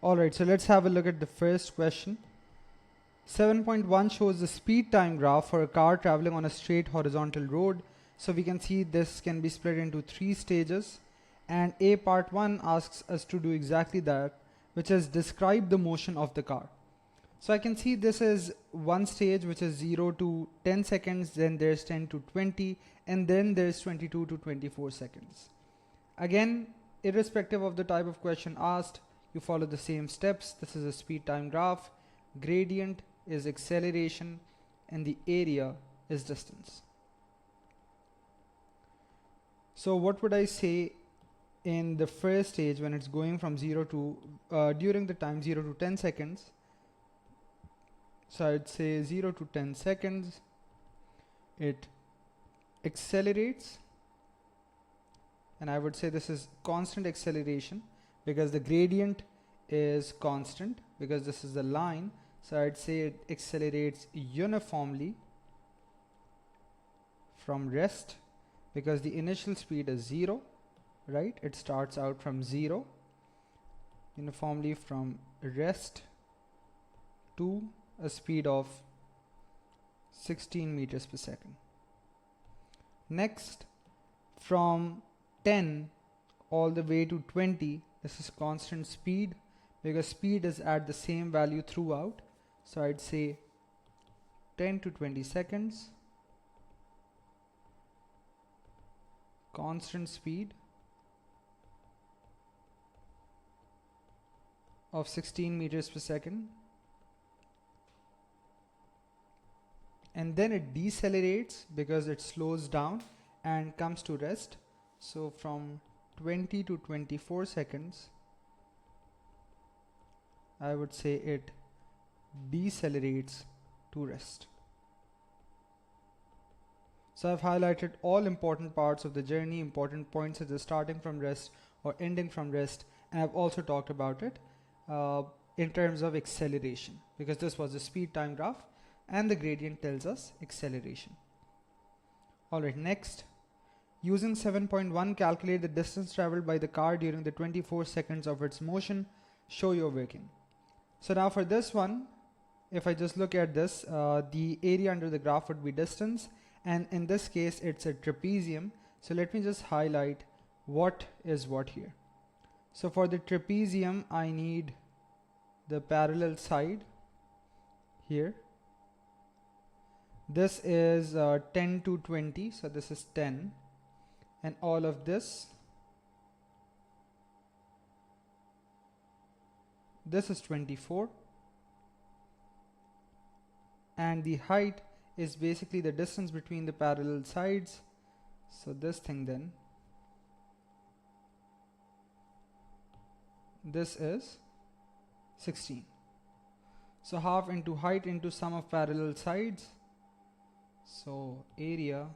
Alright, so let's have a look at the first question. 7.1 shows the speed time graph for a car traveling on a straight horizontal road. So we can see this can be split into 3 stages, and A part 1 asks us to do exactly that, which is describe the motion of the car. So I can see this is one stage which is 0 to 10 seconds, then there's 10 to 20, and then there's 22 to 24 seconds. Again, irrespective of the type of question asked, you follow the same steps. This is a speed time graph. Gradient is acceleration and the area is distance. So what would I say in the first stage when it's going from 0 to during the time 0 to 10 seconds? So I'd say 0 to 10 seconds it accelerates, and I would say this is constant acceleration because the gradient is constant because this is the line. So I'd say it accelerates uniformly from rest because the initial speed is 0, right? It starts out from 0 uniformly from rest to a speed of 16 meters per second. Next, from 10 all the way to 20, this is constant speed because speed is at the same value throughout. So I'd say 10 to 20 seconds, constant speed of 16 meters per second. And then it decelerates because it slows down and comes to rest. So from 20 to 24 seconds, I would say it decelerates to rest. So I've highlighted all important parts of the journey, important points such as starting from rest or ending from rest, and I've also talked about it in terms of acceleration because this was a speed time graph and the gradient tells us acceleration. Alright, next, using 7.1 calculate the distance traveled by the car during the 24 seconds of its motion. Show your working. So now for this one, if I just look at this, the area under the graph would be distance, and in this case it's a trapezium. So let me just highlight what is what here. So for the trapezium I need the parallel side here. This is 10 to 20, so this is 10, and all of this is 24, and the height is basically the distance between the parallel sides. So this thing then, this is 16. So half into height into sum of parallel sides. So area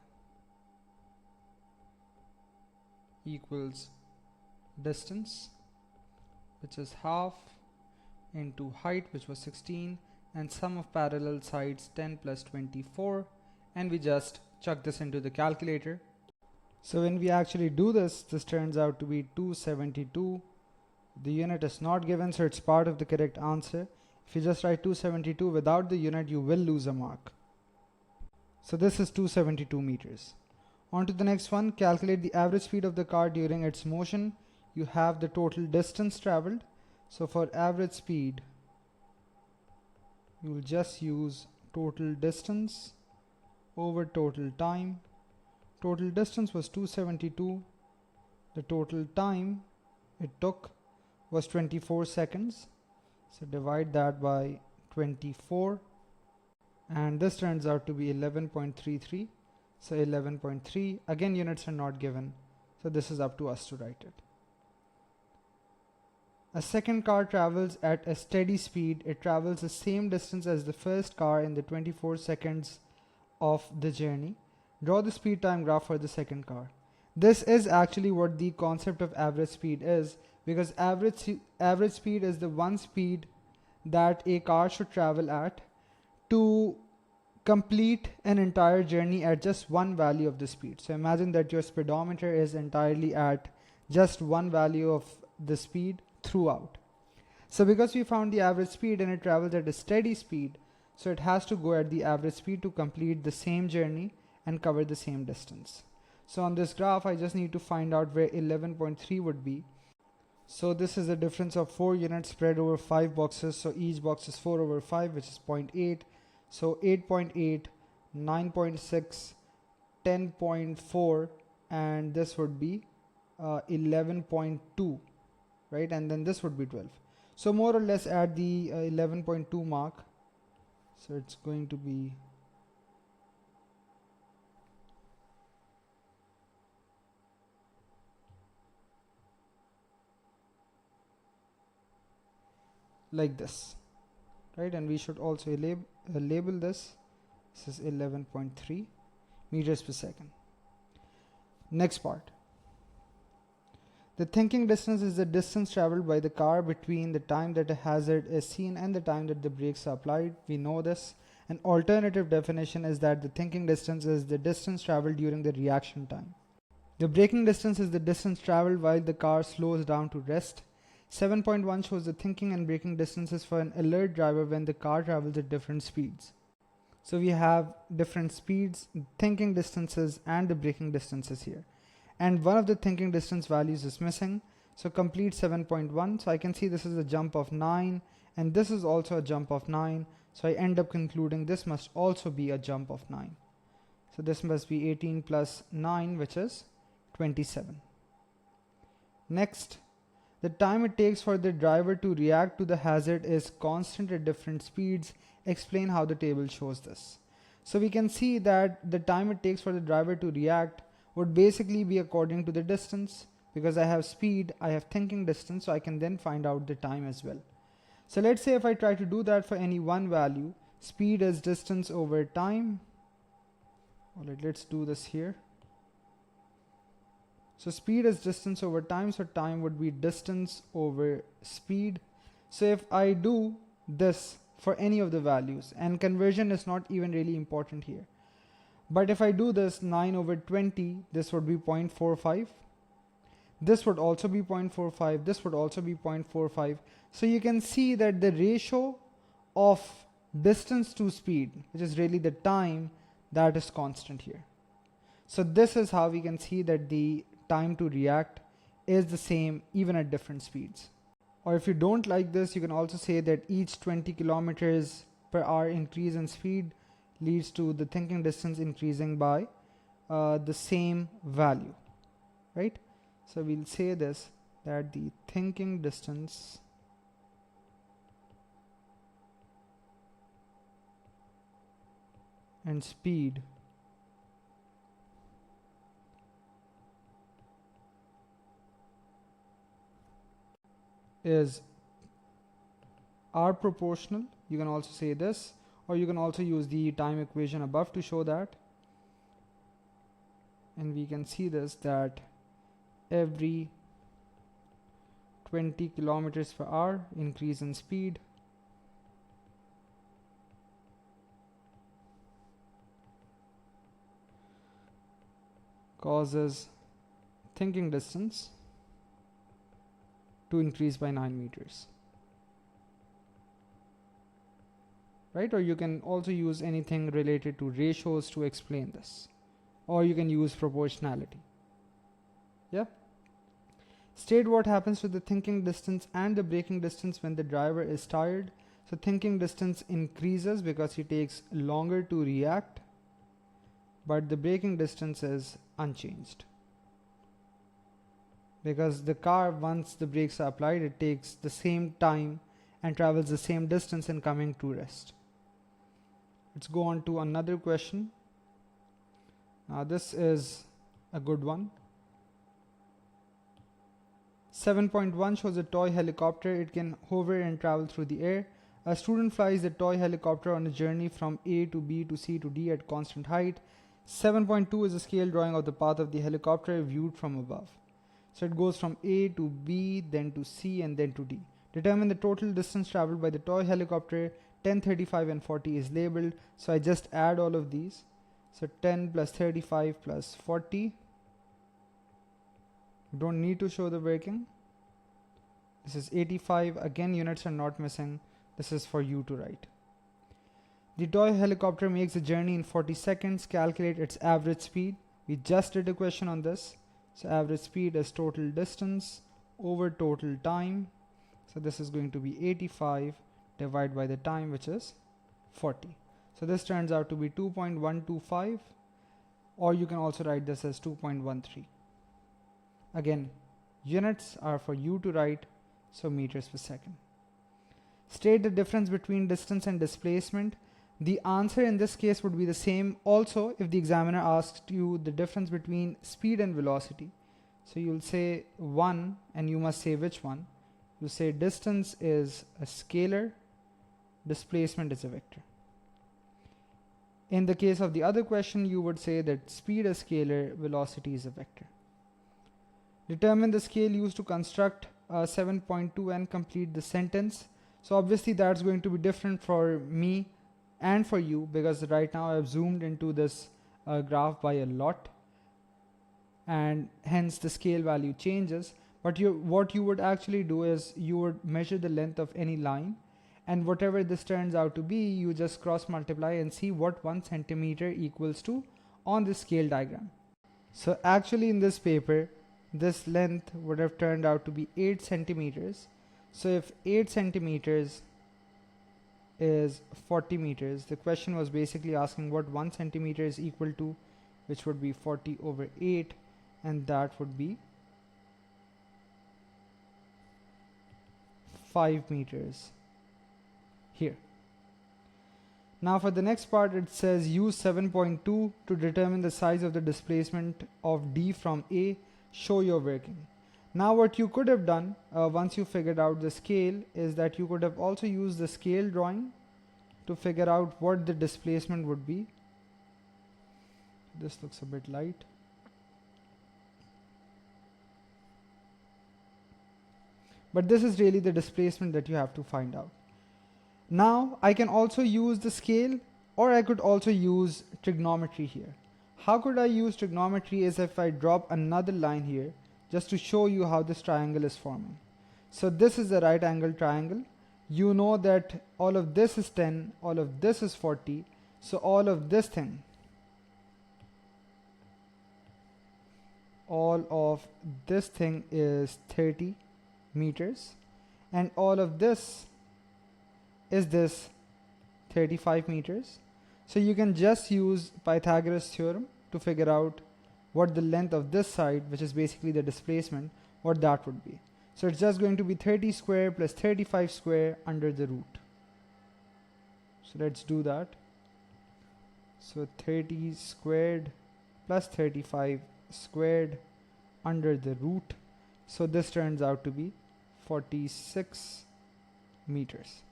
equals distance, which is half, into height, which was 16, and sum of parallel sides 10 plus 24, and we just chuck this into the calculator. So when we actually do this, this turns out to be 272. The unit is not given, so it's part of the correct answer. If you just write 272 without the unit, you will lose a mark. So this is 272 meters. On to the next one, calculate the average speed of the car during its motion. You have the total distance traveled. So for average speed, you will just use total distance over total time. Total distance was 272. The total time it took was 24 seconds. So divide that by 24. And this turns out to be 11.33. So 11.3. Again, units are not given. So this is up to us to write it. A second car travels at a steady speed. It travels the same distance as the first car in the 24 seconds of the journey. Draw the speed time graph for the second car. This is actually what the concept of average speed is, because average speed is the one speed that a car should travel at to complete an entire journey at just one value of the speed. So imagine that your speedometer is entirely at just one value of the speed throughout. So because we found the average speed and it travels at a steady speed, so it has to go at the average speed to complete the same journey and cover the same distance. So on this graph, I just need to find out where 11.3 would be. So this is a difference of 4 units spread over 5 boxes. So each box is 4 over 5, which is 0.8. So 8.8, 9.6, 10.4, and this would be 11.2, right? And then this would be 12. So more or less at the 11.2 mark. So it's going to be like this, right? And we should also label this. This is 11.3 meters per second. Next part. The thinking distance is the distance traveled by the car between the time that a hazard is seen and the time that the brakes are applied. We know this. An alternative definition is that the thinking distance is the distance traveled during the reaction time. The braking distance is the distance traveled while the car slows down to rest. 7.1 shows the thinking and braking distances for an alert driver when the car travels at different speeds. So we have different speeds, thinking distances, and the braking distances here. And one of the thinking distance values is missing. So complete 7.1. So I can see this is a jump of 9, and this is also a jump of 9. So I end up concluding this must also be a jump of 9. So this must be 18 plus 9, which is 27. Next, the time it takes for the driver to react to the hazard is constant at different speeds. Explain how the table shows this. So we can see that the time it takes for the driver to react would basically be according to the distance, because I have speed, I have thinking distance, so I can then find out the time as well. So let's say if I try to do that for any one value, speed is distance over time. All right, let's do this here. So speed is distance over time, so time would be distance over speed. So if I do this for any of the values, and conversion is not even really important here, but if I do this 9 over 20, this would be 0.45. This would also be 0.45. This would also be 0.45. So you can see that the ratio of distance to speed, which is really the time, that is constant here. So this is how we can see that the time to react is the same even at different speeds. Or if you don't like this, you can also say that each 20 kilometers per hour increase in speed leads to the thinking distance increasing by the same value, right? So we'll say this, that the thinking distance and speed are proportional. You can also say this, or you can also use the time equation above to show that. And we can see this, that every 20 kilometers per hour increase in speed causes thinking distance to increase by 9 meters. Right? Or you can also use anything related to ratios to explain this. Or you can use proportionality. Yeah? State what happens to the thinking distance and the braking distance when the driver is tired. So thinking distance increases because he takes longer to react, but the braking distance is unchanged. Because the car, once the brakes are applied, it takes the same time and travels the same distance in coming to rest. Let's go on to another question. This is a good one. 7.1 shows a toy helicopter. It can hover and travel through the air. A student flies the toy helicopter on a journey from A to B to C to D at constant height. 7.2 is a scale drawing of the path of the helicopter viewed from above. So it goes from A to B, then to C, and then to D. Determine the total distance traveled by the toy helicopter. 10, 35, and 40 is labeled. So I just add all of these. So 10 plus 35 plus 40. Don't need to show the braking. This is 85. Again, units are not missing. This is for you to write. The toy helicopter makes a journey in 40 seconds. Calculate its average speed. We just did a question on this. So average speed is total distance over total time. So this is going to be 85 divided by the time, which is 40. So this turns out to be 2.125, or you can also write this as 2.13. Again, units are for you to write, so meters per second. State the difference between distance and displacement. The answer in this case would be the same also if the examiner asked you the difference between speed and velocity. So you'll say 1 and you must say which one. You say distance is a scalar, displacement is a vector. In the case of the other question, you would say that speed is scalar, velocity is a vector. Determine the scale used to construct 7.2 and complete the sentence. So obviously that's going to be different for me and for you, because right now I've zoomed into this graph by a lot, and hence the scale value changes. But what you would actually do is you would measure the length of any line, and whatever this turns out to be, you just cross multiply and see what 1 centimeter equals to on the scale diagram. So actually in this paper, this length would have turned out to be 8 centimeters. So if 8 centimeters is 40 meters, the question was basically asking what 1 centimeter is equal to, which would be 40 over 8, and that would be 5 meters here. Now for the next part, it says use 7.2 to determine the size of the displacement of D from A. Show your working. Now what you could have done once you figured out the scale is that you could have also used the scale drawing to figure out what the displacement would be. This looks a bit light. But this is really the displacement that you have to find out. Now I can also use the scale, or I could also use trigonometry here. How could I use trigonometry is if I drop another line here just to show you how this triangle is forming. So this is the right angle triangle. You know that all of this is 10, all of this is 40. So all of this thing, is 30 meters, and all of this is this 35 meters. So you can just use Pythagoras theorem to figure out what the length of this side, which is basically the displacement, what that would be. So it's just going to be 30 square plus 35 square under the root. So let's do that. So 30 squared plus 35 squared under the root. So this turns out to be 46 meters.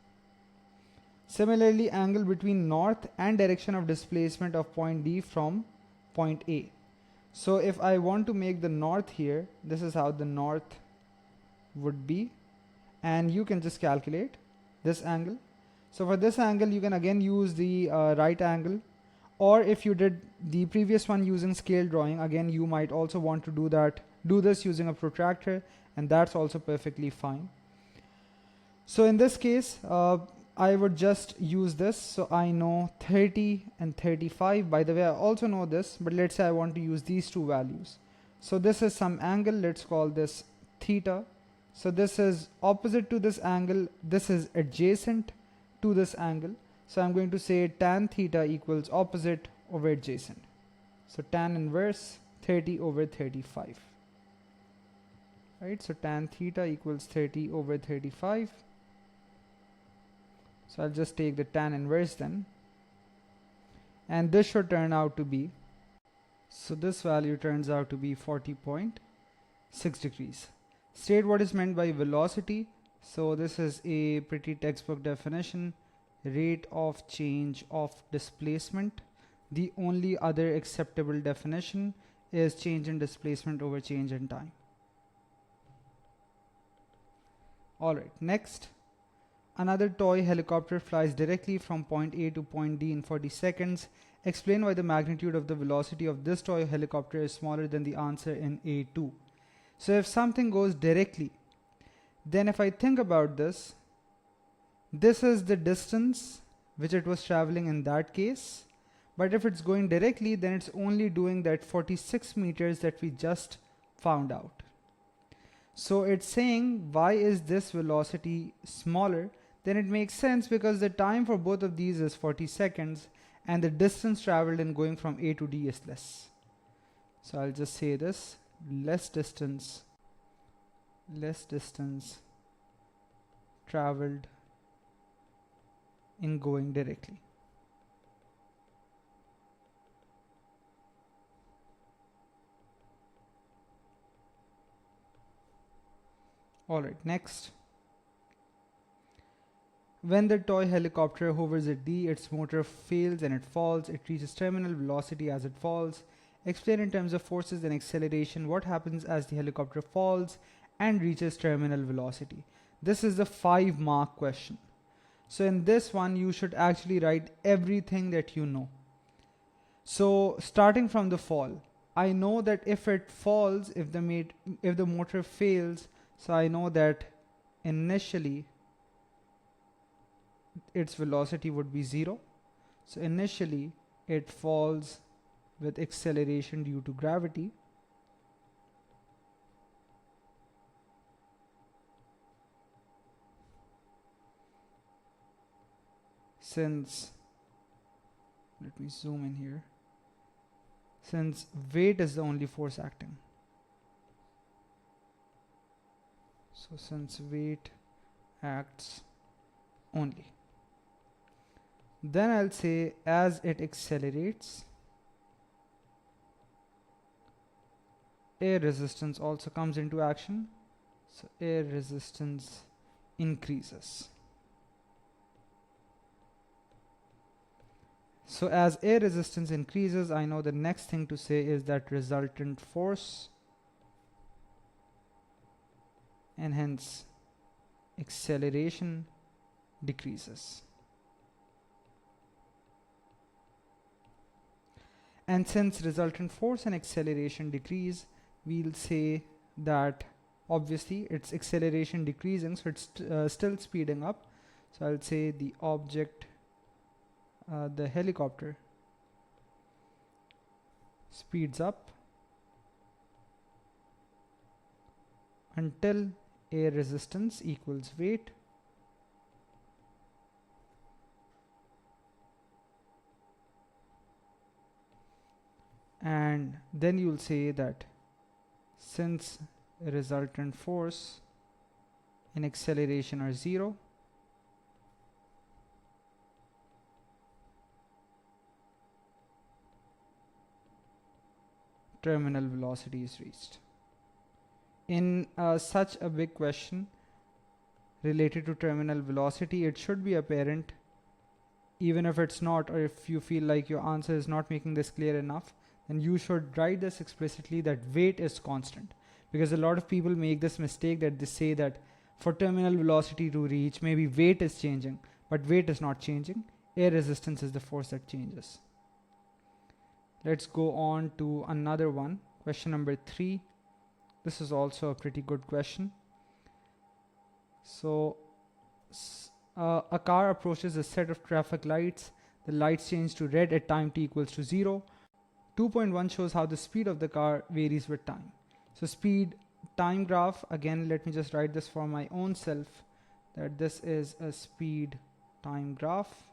Similarly, angle between north and direction of displacement of point D from point A. So if I want to make the north here, this is how the north would be, and you can just calculate this angle. So for this angle, you can again use the right angle, or if you did the previous one using scale drawing, again you might also want to do this using a protractor, and that's also perfectly fine. So in this case, I would just use this. So I know 30 and 35. By the way, I also know this, but let's say I want to use these two values. So this is some angle, let's call this theta. So this is opposite to this angle, this is adjacent to this angle. So I'm going to say tan theta equals opposite over adjacent. So tan inverse 30 over 35. Right, so tan theta equals 30 over 35. So I'll just take the tan inverse then, and this should turn out to be, so this value turns out to be 40.6 degrees. State what is meant by velocity. So this is a pretty textbook definition: rate of change of displacement. The only other acceptable definition is change in displacement over change in time. Alright, next. Another toy helicopter flies directly from point A to point D in 40 seconds. Explain why the magnitude of the velocity of this toy helicopter is smaller than the answer in A2. So if something goes directly, Then if I think about this, this is the distance which it was traveling in that case. But if it's going directly, then it's only doing that 46 meters that we just found out. So it's saying, why is this velocity smaller? Then it makes sense because the time for both of these is 40 seconds and the distance traveled in going from A to D is less. So I'll just say this, less distance traveled in going directly. Alright, next. When the toy helicopter hovers at D, its motor fails and it falls. It reaches terminal velocity as it falls. Explain in terms of forces and acceleration what happens as the helicopter falls and reaches terminal velocity. This is the 5-mark question. So in this one, you should actually write everything that you know. So starting from the fall, I know that if it falls, if the motor fails, so I know that initially its velocity would be 0. So initially it falls with acceleration due to gravity. Since, let me zoom in here, since weight is the only force acting. So since weight acts only, then I'll say as it accelerates, air resistance also comes into action. So air resistance increases. So as air resistance increases, I know the next thing to say is that resultant force, and hence acceleration, decreases. And since resultant force and acceleration decrease, we'll say that obviously it's acceleration decreasing, so it's still speeding up. So I'll say the object, the helicopter, speeds up until air resistance equals weight. And then you'll say that since resultant force and acceleration are 0, terminal velocity is reached. In such a big question related to terminal velocity, it should be apparent, even if it's not, or if you feel like your answer is not making this clear enough, then you should write this explicitly that weight is constant. Because a lot of people make this mistake that they say that for terminal velocity to reach, maybe weight is changing, but weight is not changing. Air resistance is the force that changes. Let's go on to another one, question number 3. This is also a pretty good question. So a car approaches a set of traffic lights. The lights change to red at time t equals to 0. 2.1 shows how the speed of the car varies with time. So speed time graph, again let me just write this for my own self, that this is a speed time graph.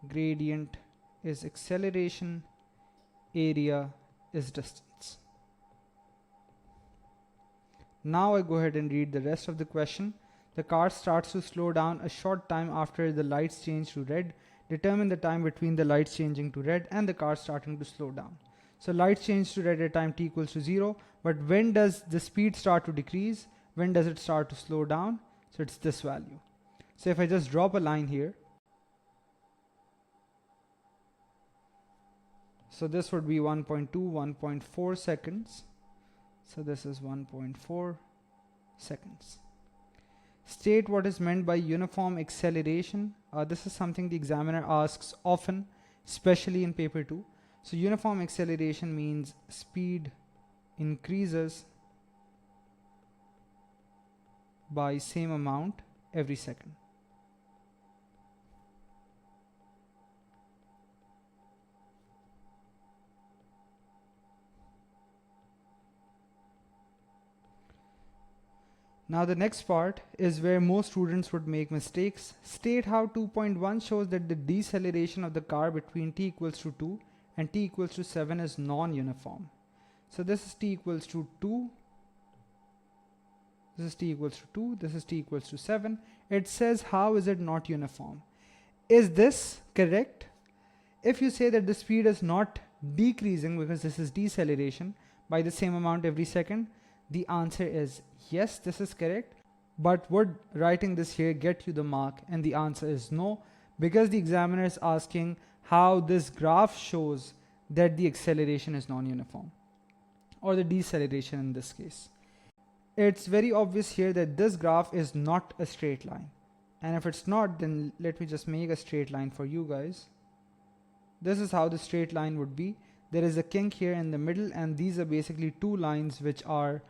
Gradient is acceleration, area is distance. Now I go ahead and read the rest of the question. The car starts to slow down a short time after the lights change to red. Determine the time between the lights changing to red and the car starting to slow down. So lights change to red at time t equals to 0, but when does the speed start to decrease? When does it start to slow down? So it's this value. So if I just drop a line here, so this would be 1.2, 1.4 seconds. So this is 1.4 seconds. State what is meant by uniform acceleration. This is something the examiner asks often, especially in paper 2. So uniform acceleration means speed increases by same amount every second. Now the next part is where most students would make mistakes. State how 2.1 shows that the deceleration of the car between t equals to 2 and t equals to 7 is non-uniform. So this is t equals to 2, this is t equals to 2, this is t equals to 7. It says how is it not uniform? Is this correct? If you say that the speed is not decreasing because this is deceleration by the same amount every second, the answer is yes, this is correct. But would writing this here get you the mark? And the answer is no, because the examiner is asking how this graph shows that the acceleration is non-uniform, or the deceleration in this case. It's very obvious here that this graph is not a straight line. And if it's not, then let me just make a straight line for you guys. This is how the straight line would be. There is a kink here in the middle, and these are basically two lines which are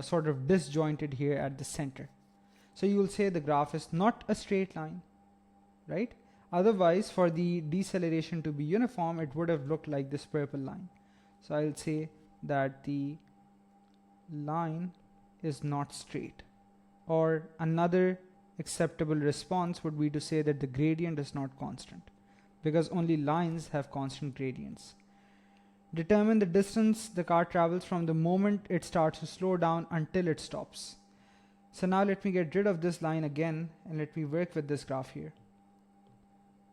sort of disjointed here at the center. So you will say the graph is not a straight line, right? Otherwise, for the deceleration to be uniform, it would have looked like this purple line. So I'll say that the line is not straight. Or another acceptable response would be to say that the gradient is not constant, because only lines have constant gradients. Determine the distance the car travels from the moment it starts to slow down until it stops. So now let me get rid of this line again and let me work with this graph here.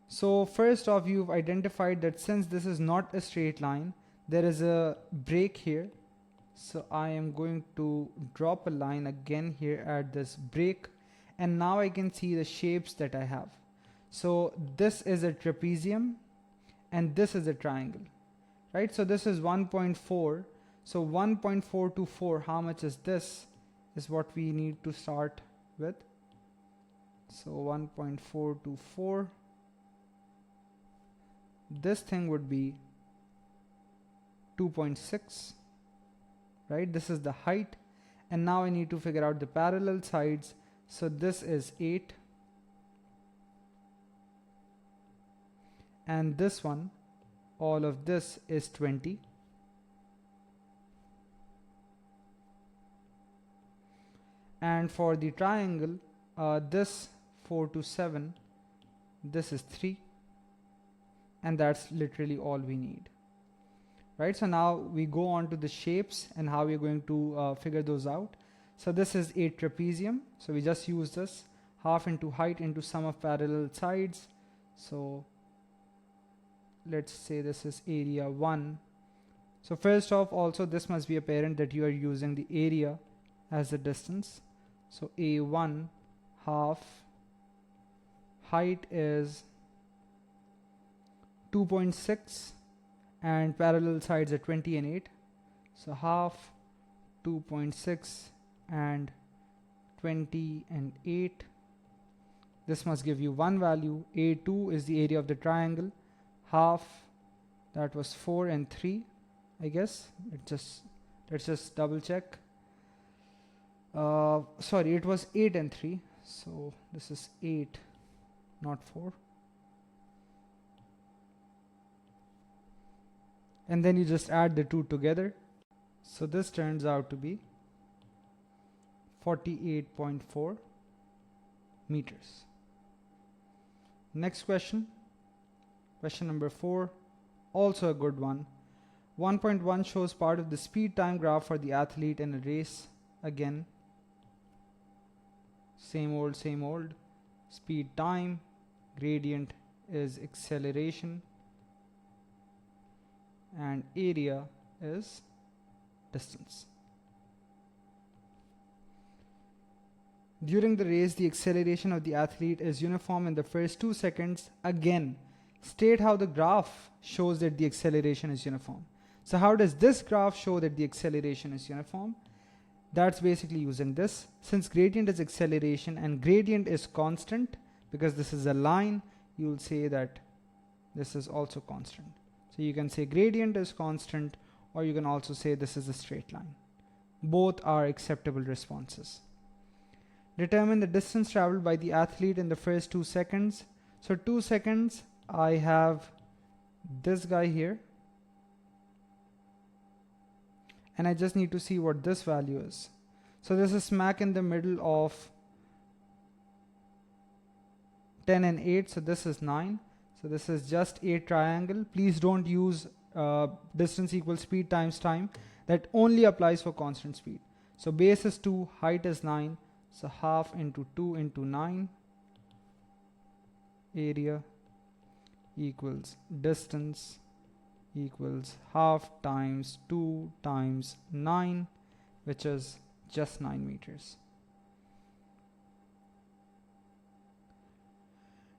So first off, you've identified that since this is not a straight line, there is a break here. So I am going to drop a line again here at this break, and now I can see the shapes that I have. So this is a trapezium and this is a triangle. Right, so this is 1.4. So 1.424, how much is this? Is what we need to start with. So 1.424. This thing would be 2.6. Right, this is the height. And now I need to figure out the parallel sides. So this is 8. And this one, all of this is 20. And for the triangle, this 4 to 7, this is 3. And that's literally all we need. Right, so now we go on to the shapes and how we're going to figure those out. So this is a trapezium. So we just use this half into height into sum of parallel sides. So let's say this is area 1. So first off, also this must be apparent that you are using the area as the distance. So A1 half, height is 2.6 and parallel sides are 20 and 8. So half, 2.6 and 20 and 8. This must give you one value. A2 is the area of the triangle. Half, that was 4 and 3, I guess. Let's just double check. Sorry, it was 8 and 3. So this is 8, not 4. And then you just add the two together. So this turns out to be 48.4 meters. Next question. Question number 4, also a good one. 1.1 shows part of the speed time graph for the athlete in a race. Again, same old. Speed time, gradient is acceleration, and area is distance. During the race, the acceleration of the athlete is uniform in the first 2 seconds. Again, state how the graph shows that the acceleration is uniform. So how does this graph show that the acceleration is uniform? That's basically using this. Since gradient is acceleration and gradient is constant, because this is a line, you will say that this is also constant. So you can say gradient is constant, or you can also say this is a straight line. Both are acceptable responses. Determine the distance traveled by the athlete in the first 2 seconds. So 2 seconds, I have this guy here. And I just need to see what this value is. So this is smack in the middle of 10 and 8. So this is 9. So this is just a triangle. Please don't use distance equals speed times time. That only applies for constant speed. So base is 2, height is 9. So half into 2 into 9. Area equals distance equals half times 2 times 9, which is just 9 meters.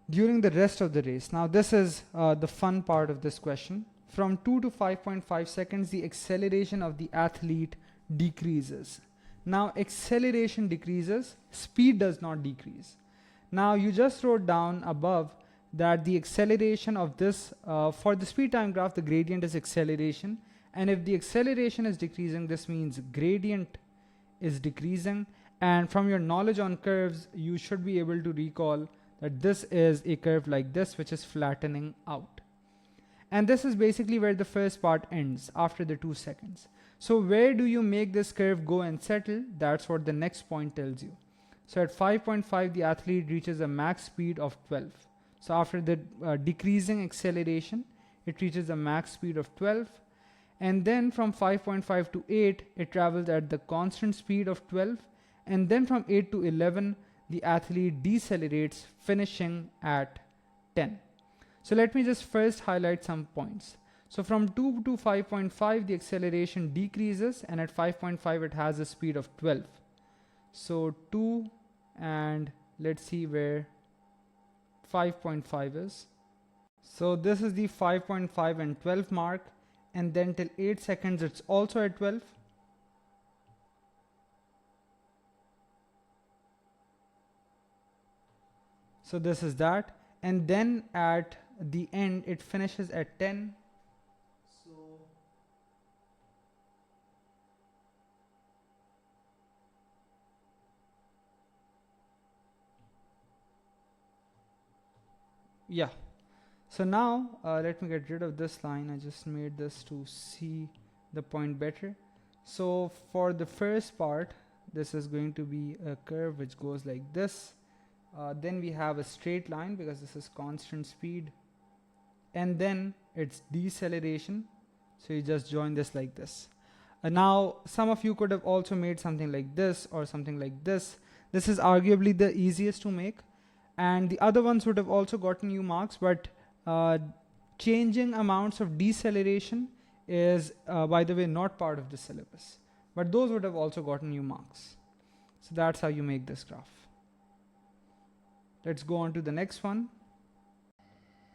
During the rest of the race, now this is the fun part of this question. From 2 to 5.5 seconds, the acceleration of the athlete decreases. Now acceleration decreases, speed does not decrease. Now you just wrote down above that the acceleration of this, for the speed time graph, the gradient is acceleration. And if the acceleration is decreasing, this means gradient is decreasing. And from your knowledge on curves, you should be able to recall that this is a curve like this, which is flattening out. And this is basically where the first part ends after the 2 seconds. So where do you make this curve go and settle? That's what the next point tells you. So at 5.5, the athlete reaches a max speed of 12. So after the decreasing acceleration, it reaches a max speed of 12. And then from 5.5 to 8, it travels at the constant speed of 12. And then from 8 to 11, the athlete decelerates, finishing at 10. So let me just first highlight some points. So from 2 to 5.5, the acceleration decreases, and at 5.5, it has a speed of 12. So 2, and let's see where 5.5 is. So this is the 5.5 and 12 mark, and then till 8 seconds, it's also at 12. So this is that, and then at the end, it finishes at 10. So yeah. So now let me get rid of this line. I just made this to see the point better. So for the first part, this is going to be a curve which goes like this. Then we have a straight line because this is constant speed. And then it's deceleration. So you just join this like this. Now, some of you could have also made something like this or something like this. This is arguably the easiest to make. And the other ones would have also gotten you marks, but changing amounts of deceleration is, by the way, not part of the syllabus. But those would have also gotten you marks. So that's how you make this graph. Let's go on to the next one.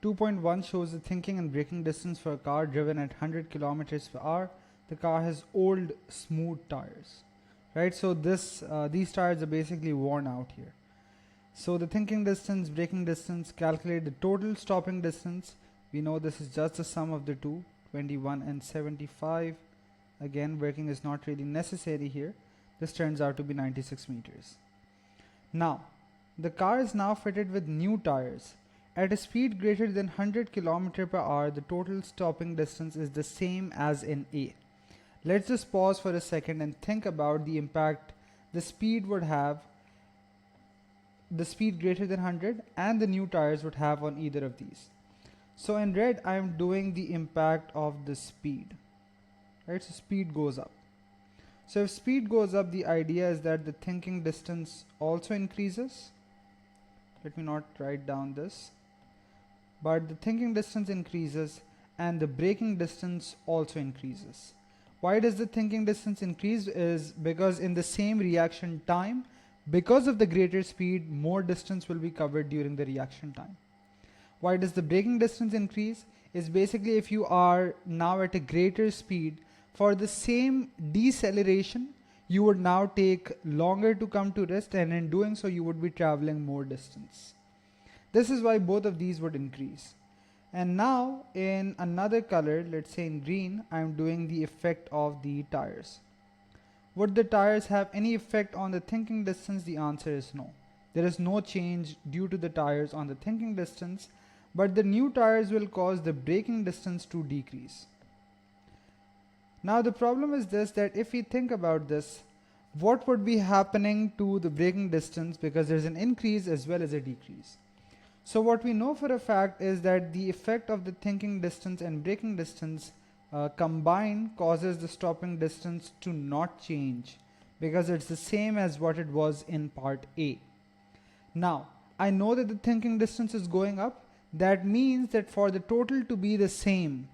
2.1 shows the thinking and braking distance for a car driven at 100 kilometers per hour. The car has old, smooth tires, right? So these tires are basically worn out here. So the thinking distance, braking distance, calculate the total stopping distance. We know this is just the sum of the two, 21 and 75. Again, braking is not really necessary here. This turns out to be 96 meters. Now, the car is now fitted with new tires. At a speed greater than 100 km per hour, the total stopping distance is the same as in A. Let's just pause for a second and think about the impact the speed would have, the speed greater than 100 and the new tires would have on either of these. So in red, I am doing the impact of the speed, right? So speed goes up. So if speed goes up, the idea is that the thinking distance also increases. Let me not write down this. But the thinking distance increases and the braking distance also increases. Why does the thinking distance increase? Is because in the same reaction time, because of the greater speed, more distance will be covered during the reaction time. Why does the braking distance increase? Is basically if you are now at a greater speed, for the same deceleration, you would now take longer to come to rest, and in doing so, you would be traveling more distance. This is why both of these would increase. And now in another color, let's say in green, I'm doing the effect of the tires. Would the tires have any effect on the thinking distance? The answer is no. There is no change due to the tires on the thinking distance, but the new tires will cause the braking distance to decrease. Now the problem is this, that if we think about this, what would be happening to the braking distance, because there's an increase as well as a decrease. So what we know for a fact is that the effect of the thinking distance and braking distance combined causes the stopping distance to not change, because it's the same as what it was in part A. Now I know that the thinking distance is going up. That means that for the total to be the same,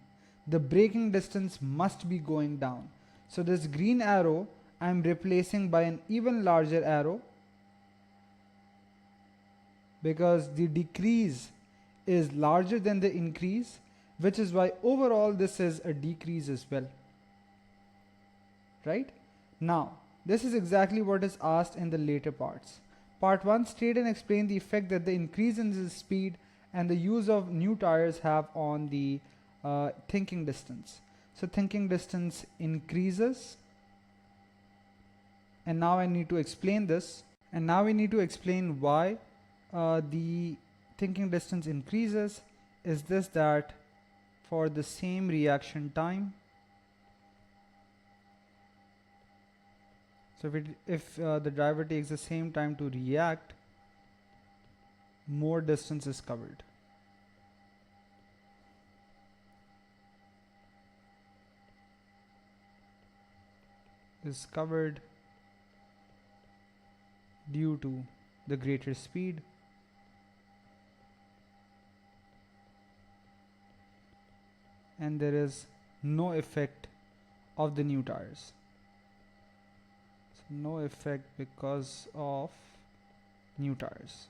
the braking distance must be going down. So this green arrow I'm replacing by an even larger arrow, because the decrease is larger than the increase, which is why overall this is a decrease as well. Right? Now, this is exactly what is asked in the later parts. Part 1, state and explain the effect that the increase in the speed and the use of new tires have on the thinking distance. So thinking distance increases, and now I need to explain this, and now we need to explain why the thinking distance increases. Is this that for the same reaction time, so if the driver takes the same time to react, more distance is covered. Due to the greater speed, and there is no effect of the new tires. So no effect because of new tires.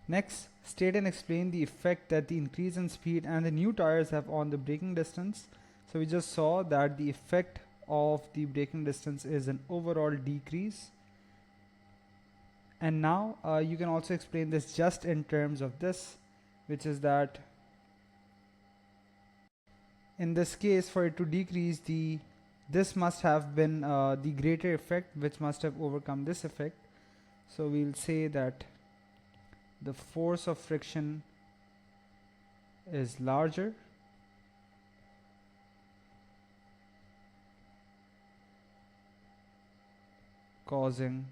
Next, state and explain the effect that the increase in speed and the new tires have on the braking distance. So we just saw that the effect of the braking distance is an overall decrease. And now you can also explain this just in terms of this, which is that in this case, for it to decrease, this must have been the greater effect, which must have overcome this effect. So we'll say that the force of friction is larger, causing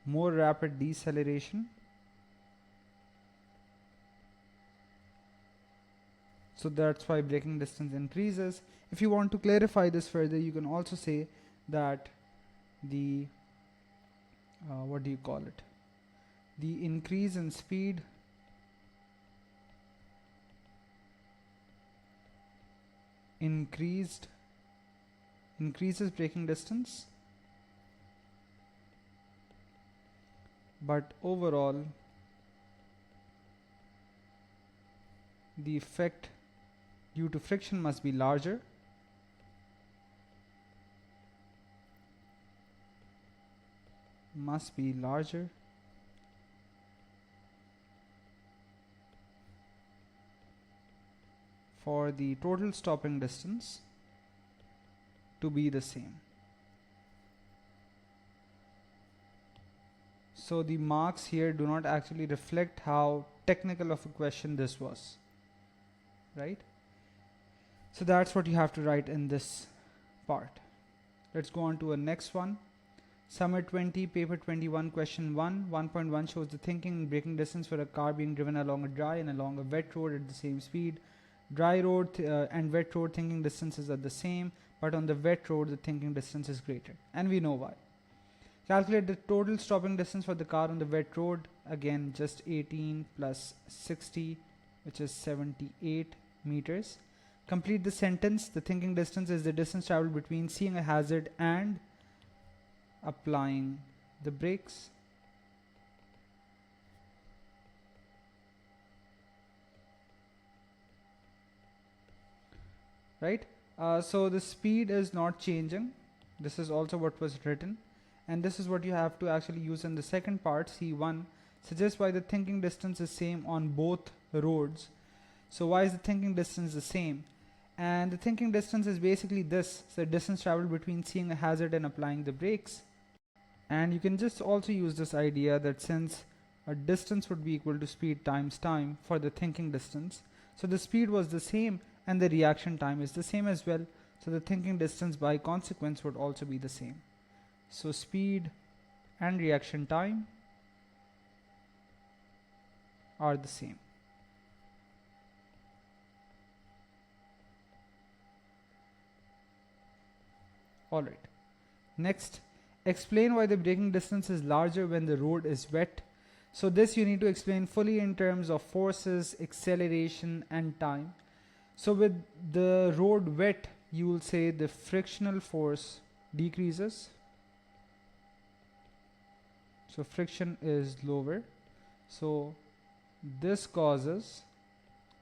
more rapid deceleration. So that's why braking distance increases. If you want to clarify this further, you can also say that the what do you call it? The increase in speed increases braking distance, but overall the effect due to friction must be larger, for the total stopping distance to be the same. So the marks here do not actually reflect how technical of a question this was, right? So that's what you have to write in this part. Let's go on to a next one. Summer 20, paper 21, question 1. 1.1 shows the thinking and braking distance for a car being driven along a dry and along a wet road at the same speed. Dry road and wet road thinking distances are the same, but on the wet road the thinking distance is greater, and we know why. Calculate the total stopping distance for the car on the wet road. Again, just 18 plus 60, which is 78 meters. Complete the sentence. The thinking distance is the distance traveled between seeing a hazard and applying the brakes. Right? So the speed is not changing. This is also what was written. And this is what you have to actually use in the second part, C1. Suggest why the thinking distance is same on both roads. So why is the thinking distance the same? And the thinking distance is basically this, so distance traveled between seeing a hazard and applying the brakes. And you can just also use this idea that since a distance would be equal to speed times time for the thinking distance, so the speed was the same and the reaction time is the same as well, so the thinking distance by consequence would also be the same. So speed and reaction time are the same. Alright, next, explain why the braking distance is larger when the road is wet. So this you need to explain fully in terms of forces, acceleration and time. So with the road wet, you will say the frictional force decreases. So friction is lower. So this causes,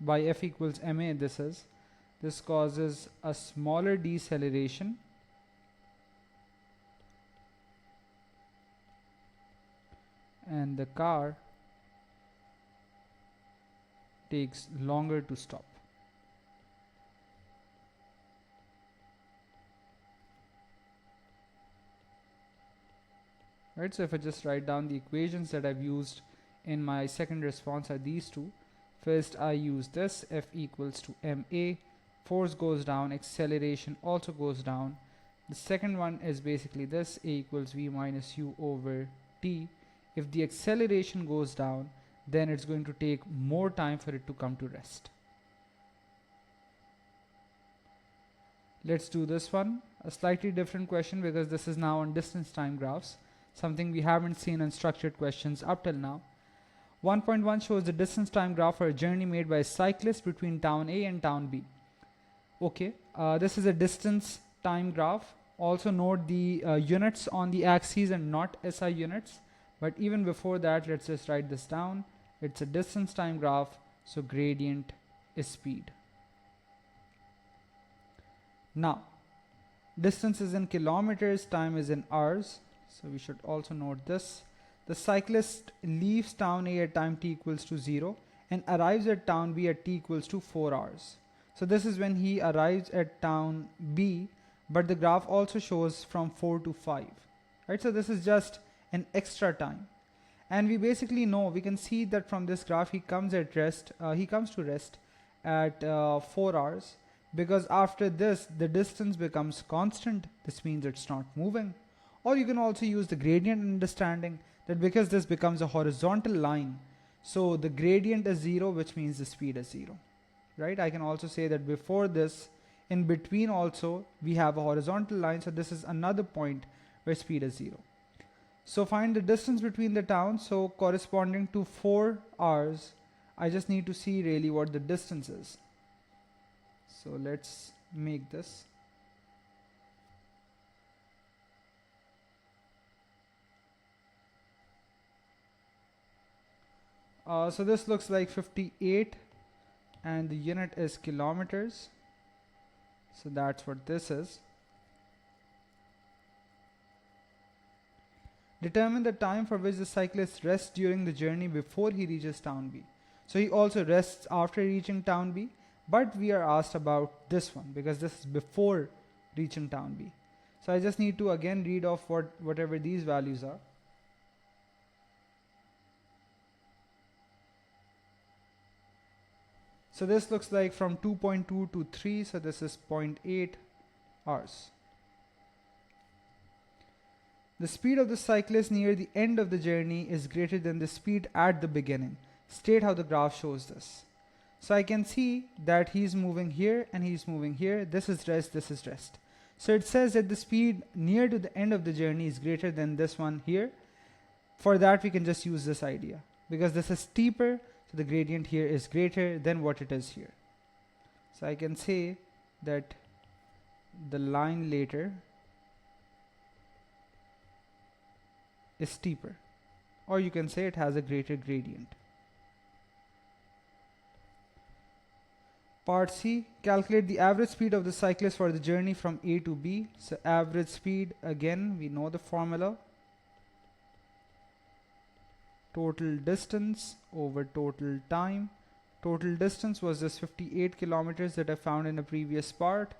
by F equals ma, this causes a smaller deceleration and the car takes longer to stop. Right, so if I just write down the equations that I've used in my second response are these two. First, I use this, F equals to ma, force goes down, acceleration also goes down. The second one is basically this, a equals v minus u over t. If the acceleration goes down, then it's going to take more time for it to come to rest. Let's do this one, a slightly different question because this is now on distance time graphs, something we haven't seen in structured questions up till now. 1.1 shows the distance time graph for a journey made by a cyclist between town A and town B. Okay, this is a distance time graph. Also note the units on the axes and not SI units. But even before that, let's just write this down. It's a distance time graph, so gradient is speed. Now, distance is in kilometers, time is in hours. So we should also note this. The cyclist leaves town A at time t equals to 0 and arrives at town B at t equals to 4 hours. So this is when he arrives at town B, but the graph also shows from 4 to 5. Right? So this is just an extra time. And we basically know, we can see that from this graph he comes to rest at 4 hours, because after this the distance becomes constant. This means it's not moving. Or you can also use the gradient understanding, that because this becomes a horizontal line, so the gradient is 0, which means the speed is 0. Right? I can also say that before this, in between also we have a horizontal line, so this is another point where speed is 0. So find the distance between the towns. So corresponding to 4 hours, I just need to see really what the distance is. So let's make this. So this looks like 58 and the unit is kilometers. So that's what this is. Determine the time for which the cyclist rests during the journey before he reaches town B. So he also rests after reaching town B, but we are asked about this one because this is before reaching town B. So I just need to again read off whatever these values are. So this looks like from 2.2 to 3, so this is 0.8 hours. The speed of the cyclist near the end of the journey is greater than the speed at the beginning. State how the graph shows this. So I can see that he's moving here and he's moving here. This is rest, this is rest. So it says that the speed near to the end of the journey is greater than this one here. For that we can just use this idea. Because this is steeper, so the gradient here is greater than what it is here. So I can say that the line later is steeper, or you can say it has a greater gradient. Part C, calculate the average speed of the cyclist for the journey from A to B. So average speed, again we know the formula, total distance over total time Total distance was just 58 kilometers that I found in a previous part.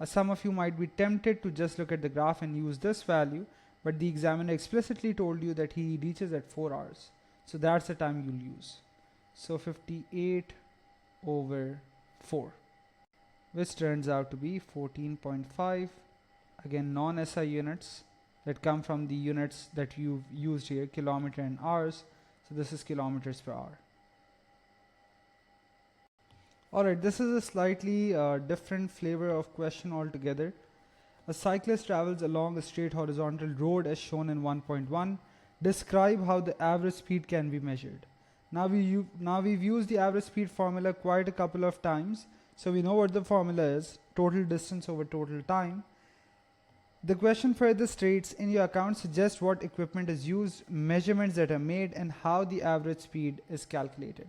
Some of you might be tempted to just look at the graph and use this value, but the examiner explicitly told you that he reaches at 4 hours. So that's the time you'll use. So 58 over 4, which turns out to be 14.5. Again, non-SI units that come from the units that you've used here, kilometer and hours. So this is kilometers per hour. Alright, this is a slightly different flavor of question altogether. A cyclist travels along a straight horizontal road as shown in 1.1. Describe how the average speed can be measured. Now we've used the average speed formula quite a couple of times, so we know what the formula is: total distance over total time. The question further states, in your account suggest what equipment is used, measurements that are made, and how the average speed is calculated.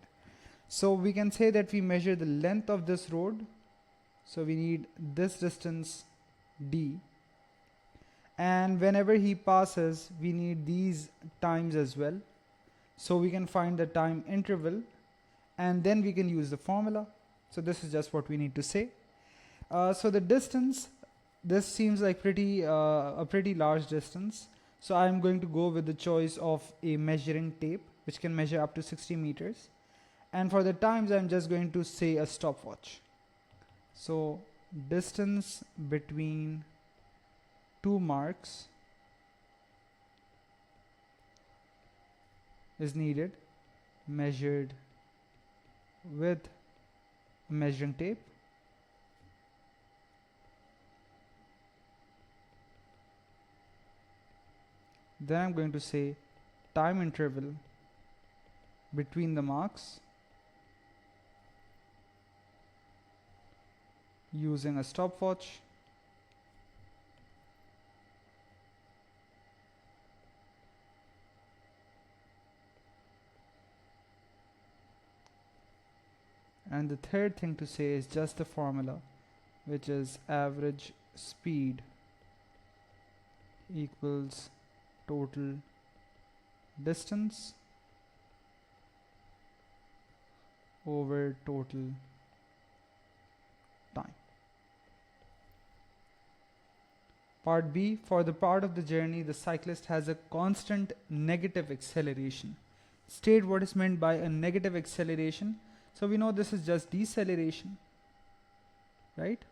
So we can say that we measure the length of this road. So we need this distance d. And whenever he passes, we need these times as well. So we can find the time interval and then we can use the formula. So this is just what we need to say. So the distance, this seems like a pretty large distance. So I'm going to go with the choice of a measuring tape, which can measure up to 60 meters. And for the times, I'm just going to say a stopwatch. So distance between two marks is needed, measured with a measuring tape. Then I'm going to say time interval between the marks using a stopwatch. And the third thing to say is just the formula, which is average speed equals total distance over total time. Part B, for the part of the journey, the cyclist has a constant negative acceleration. State what is meant by a negative acceleration. So we know this is just deceleration, right?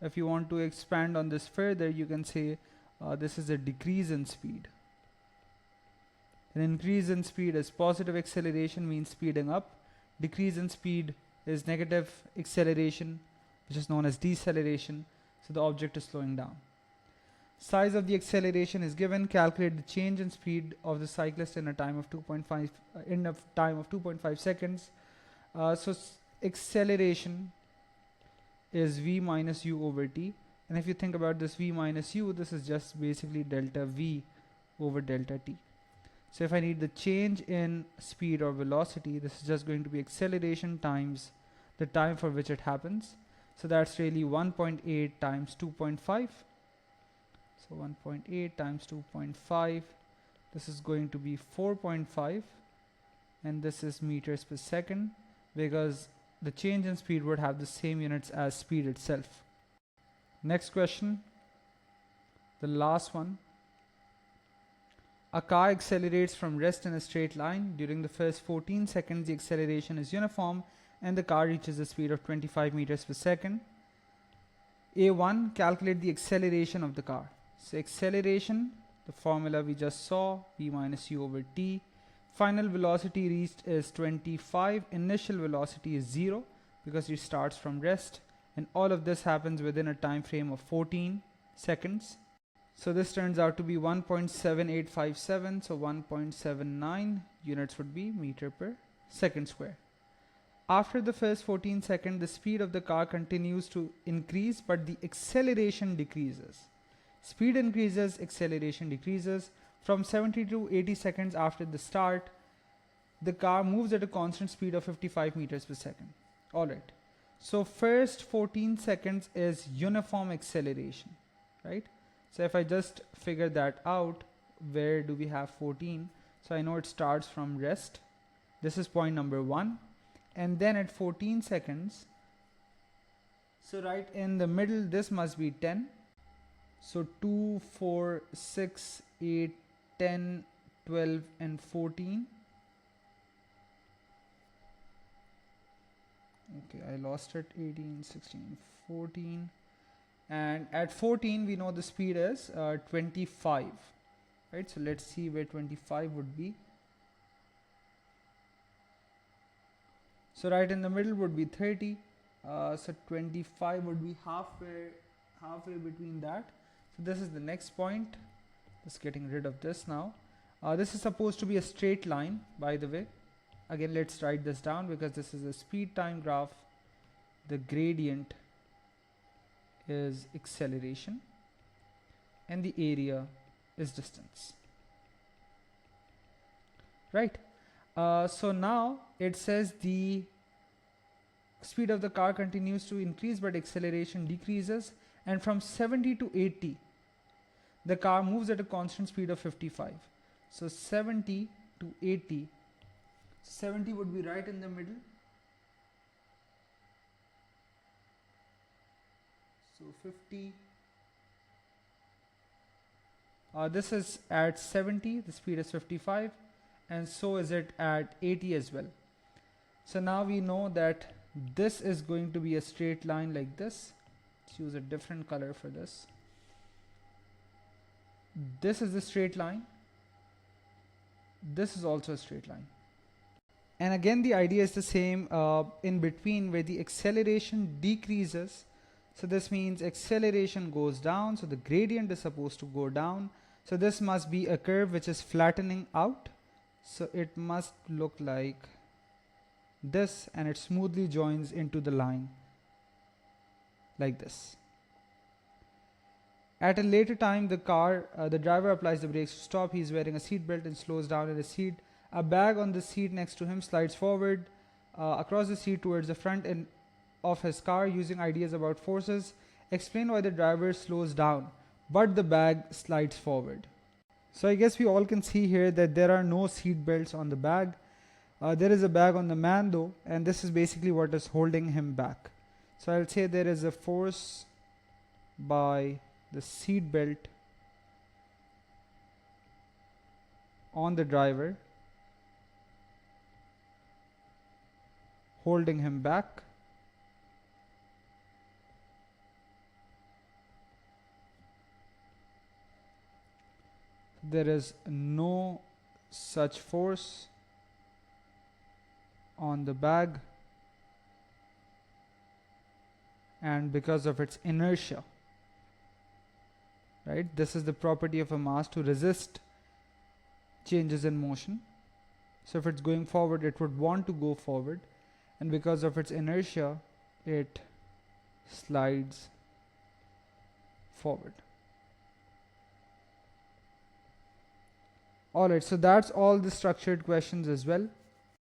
If you want to expand on this further, you can say this is a decrease in speed. An increase in speed is positive acceleration, means speeding up. Decrease in speed is negative acceleration, which is known as deceleration. So the object is slowing down. Size of the acceleration is given. Calculate the change in speed of the cyclist in a time of 2.5 seconds. So acceleration is v minus u over t. And if you think about this v minus u, this is just basically delta v over delta t. So if I need the change in speed or velocity, this is just going to be acceleration times the time for which it happens. So that's really 1.8 times 2.5. So 1.8 times 2.5. This is going to be 4.5. And this is meters per second, because the change in speed would have the same units as speed itself. Next question, the last one. A car accelerates from rest in a straight line. During the first 14 seconds, the acceleration is uniform and the car reaches a speed of 25 meters per second. A1, calculate the acceleration of the car. So acceleration, the formula we just saw, v minus u over t. Final velocity reached is 25. Initial velocity is 0 because it starts from rest. And all of this happens within a time frame of 14 seconds. So this turns out to be 1.7857. So 1.79 units would be meter per second square. After the first 14 seconds, the speed of the car continues to increase, but the acceleration decreases. Speed increases, acceleration decreases. From 70 to 80 seconds after the start, the car moves at a constant speed of 55 meters per second. Alright. So first 14 seconds is uniform acceleration, right? So if I just figure that out, where do we have 14? So I know it starts from rest. This is point number 1. and then at 14 seconds, so right in the middle, this must be 10. So 2, 4, 6, 8, 10, 12 and 14. Okay, I lost it. 18, 16, 14. And at 14 we know the speed is 25, right? So let's see where 25 would be. So right in the middle would be 30. So 25 would be halfway between that. So this is the next point. Just getting rid of this now. This is supposed to be a straight line, by the way. Again, let's write this down because this is a speed time graph. The gradient is acceleration and the area is distance, right? So now it says the speed of the car continues to increase but acceleration decreases, and from 70 to 80 the car moves at a constant speed of 55. So 70 to 80, 70 would be right in the middle. So 50, this is at 70, the speed is 55, and so is it at 80 as well. So now we know that this is going to be a straight line like this. Let's use a different color for this. This is the straight line. This is also a straight line. And again, the idea is the same in between, where the acceleration decreases. So this means acceleration goes down, so the gradient is supposed to go down. So this must be a curve which is flattening out. So it must look like this, and it smoothly joins into the line like this. At a later time, the driver applies the brakes to stop. He is wearing a seat belt and slows down in his seat. A bag on the seat next to him slides forward across the seat towards the front end of his car. Using ideas about forces, explain why the driver slows down but the bag slides forward. So I guess we all can see here that there are no seat belts on the bag. There is a bag on the man though, and this is basically what is holding him back. So I'll say there is a force by the seat belt on the driver holding him back. There is no such force on the bag, and because of its inertia, right? This is the property of a mass, to resist changes in motion. So if it's going forward, it would want to go forward, and because of its inertia, it slides forward. Alright, so that's all the structured questions as well.